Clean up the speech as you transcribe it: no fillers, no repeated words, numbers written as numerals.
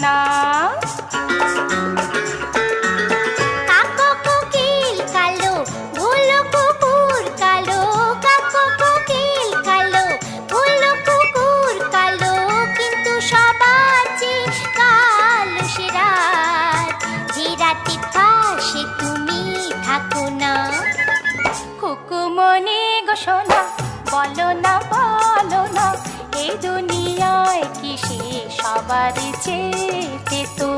না। কাকো কোকিল কালো, ভুলো কুকুর কালো, কাকো কোকিল কালো, ভুলো কুকুর কালো, কিন্তু সবার চেয়ে কালো সে রাত, যে রাতে পাশে তুমি থাকো না। খুকুমনি গো সোনা, বলো না এই দুনিয়ায় কি সে সবার চেয়ে তো